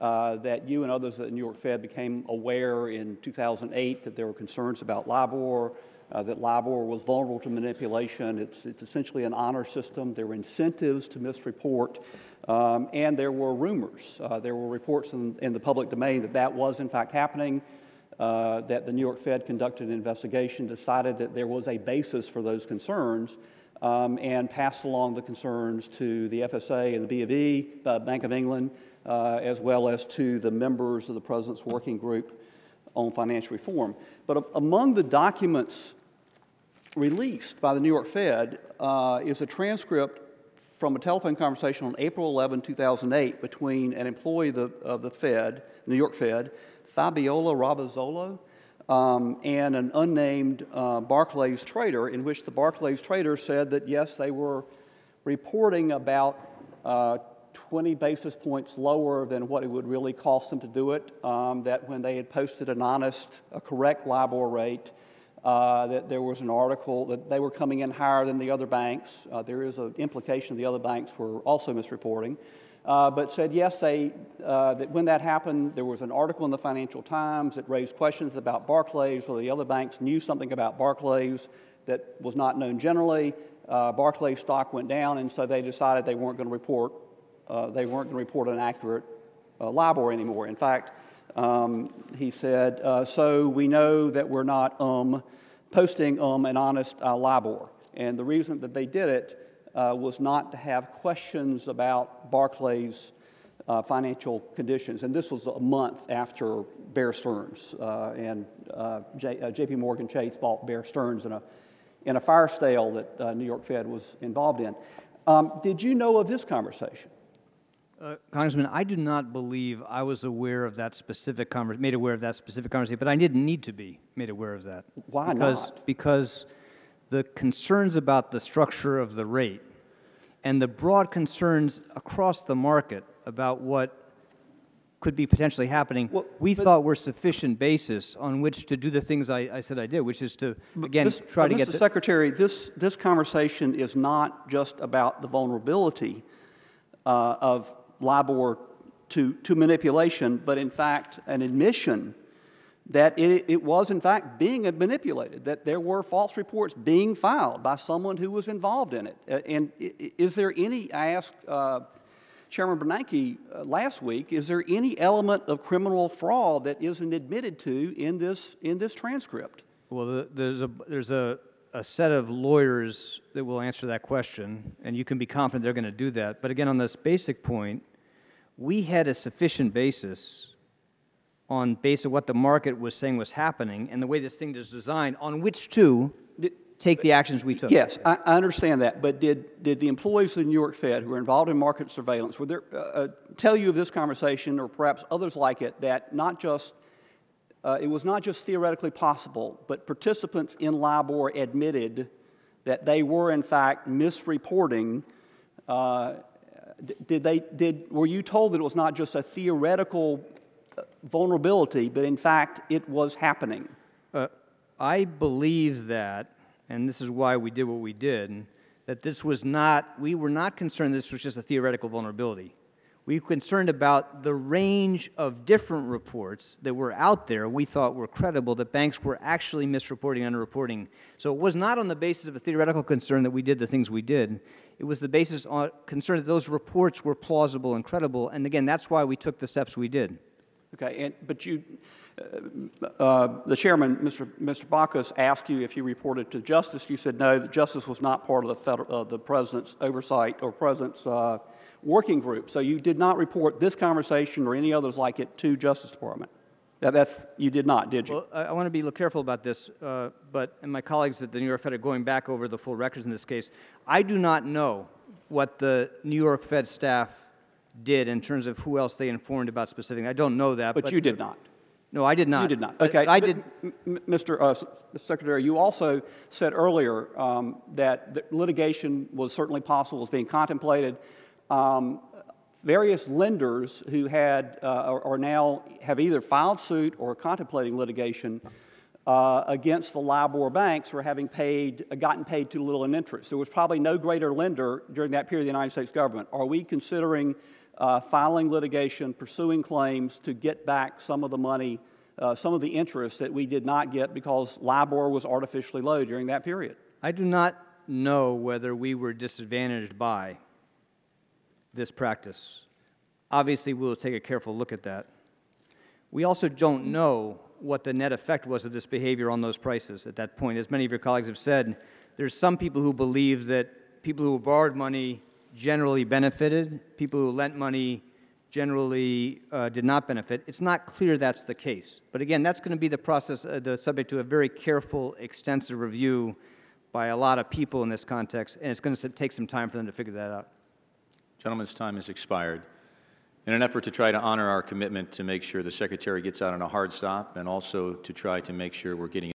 that you and others at the New York Fed became aware in 2008 that there were concerns about LIBOR, that LIBOR was vulnerable to manipulation. It's essentially an honor system. There were incentives to misreport, and there were rumors. There were reports in the public domain that that was in fact happening, that the New York Fed conducted an investigation, decided that there was a basis for those concerns, and passed along the concerns to the FSA and the B of E, Bank of England, as well as to the members of the President's Working Group on Financial Reform. But among the documents released by the New York Fed is a transcript from a telephone conversation on April 11, 2008 between an employee of the Fed, New York Fed, Fabiola Rabazzolo, and an unnamed Barclays trader, in which the Barclays trader said that, yes, they were reporting about 20 basis points lower than what it would really cost them to do it, that when they had posted an honest, a correct LIBOR rate, that there was an article that they were coming in higher than the other banks. There is an implication the other banks were also misreporting. But said, yes, that when that happened, there was an article in the Financial Times that raised questions about Barclays, whether the other banks knew something about Barclays that was not known generally. Barclays stock went down, and so they decided they weren't going to report an accurate LIBOR anymore. In fact, he said, so we know that we're not posting an honest LIBOR. And the reason that they did it was not to have questions about Barclays' financial conditions. And this was a month after Bear Stearns, and J.P. Morgan Chase bought Bear Stearns in a fire sale that New York Fed was involved in. Did you know of this conversation? Congressman, I do not believe I was aware of that specific made aware of that specific conversation, but I didn't need to be made aware of that. Why not? Because the concerns about the structure of the rate and the broad concerns across the market about what could be potentially happening, we thought were sufficient basis on which to do the things I said I did, which is to, again, try to get Mr. Secretary, this conversation is not just about the vulnerability of LIBOR to manipulation, but in fact an admission that it was in fact being manipulated, that there were false reports being filed by someone who was involved in it. And is there any, I asked Chairman Bernanke last week, is there any element of criminal fraud that isn't admitted to in this transcript? Well, there's a set of lawyers that will answer that question, and you can be confident they're going to do that. But again, on this basic point, we had a sufficient basis on base of what the market was saying was happening and the way this thing is designed on which to take the actions we took. Yes, I understand that. But did the employees of the New York Fed who were involved in market surveillance, would there tell you of this conversation, or perhaps others like it, that not just it was not just theoretically possible, but participants in LIBOR admitted that they were in fact misreporting? Were you told that it was not just a theoretical vulnerability, but in fact it was happening? I believe that, and this is why we did what we did, that this was not, we were not concerned this was just a theoretical vulnerability. We were concerned about the range of different reports that were out there we thought were credible, that banks were actually misreporting, underreporting. So it was not on the basis of a theoretical concern that we did the things we did. It was the basis on concern that those reports were plausible and credible, and again, that's why we took the steps we did. Okay, but you, the chairman, Mr. Baucus, asked you if you reported to Justice. You said no, that Justice was not part of the President's oversight or President's working group. So you did not report this conversation or any others like it to Justice Department. You did not, did you? Well, I want to be careful about this, and my colleagues at the New York Fed are going back over the full records in this case. I do not know what the New York Fed staff did in terms of who else they informed about specific. I don't know that. But you did not. No, I did not. You did not. Okay. I did. Mr. Secretary, you also said earlier that the litigation was certainly possible, was being contemplated. Various lenders who had or now have either filed suit or contemplating litigation against the LIBOR banks for having gotten paid too little in interest. There was probably no greater lender during that period of the United States government. Are we considering filing litigation, pursuing claims to get back some of the money, some of the interest that we did not get because LIBOR was artificially low during that period. I do not know whether we were disadvantaged by this practice. Obviously, we'll take a careful look at that. We also don't know what the net effect was of this behavior on those prices at that point. As many of your colleagues have said, there's some people who believe that people who borrowed money generally benefited, people who lent money generally did not benefit. It's not clear that's the case. But again, that's going to be the process, the subject to a very careful, extensive review by a lot of people in this context, and it's going to take some time for them to figure that out. Gentleman's time has expired. In an effort to try to honor our commitment to make sure the Secretary gets out on a hard stop and also to try to make sure we're getting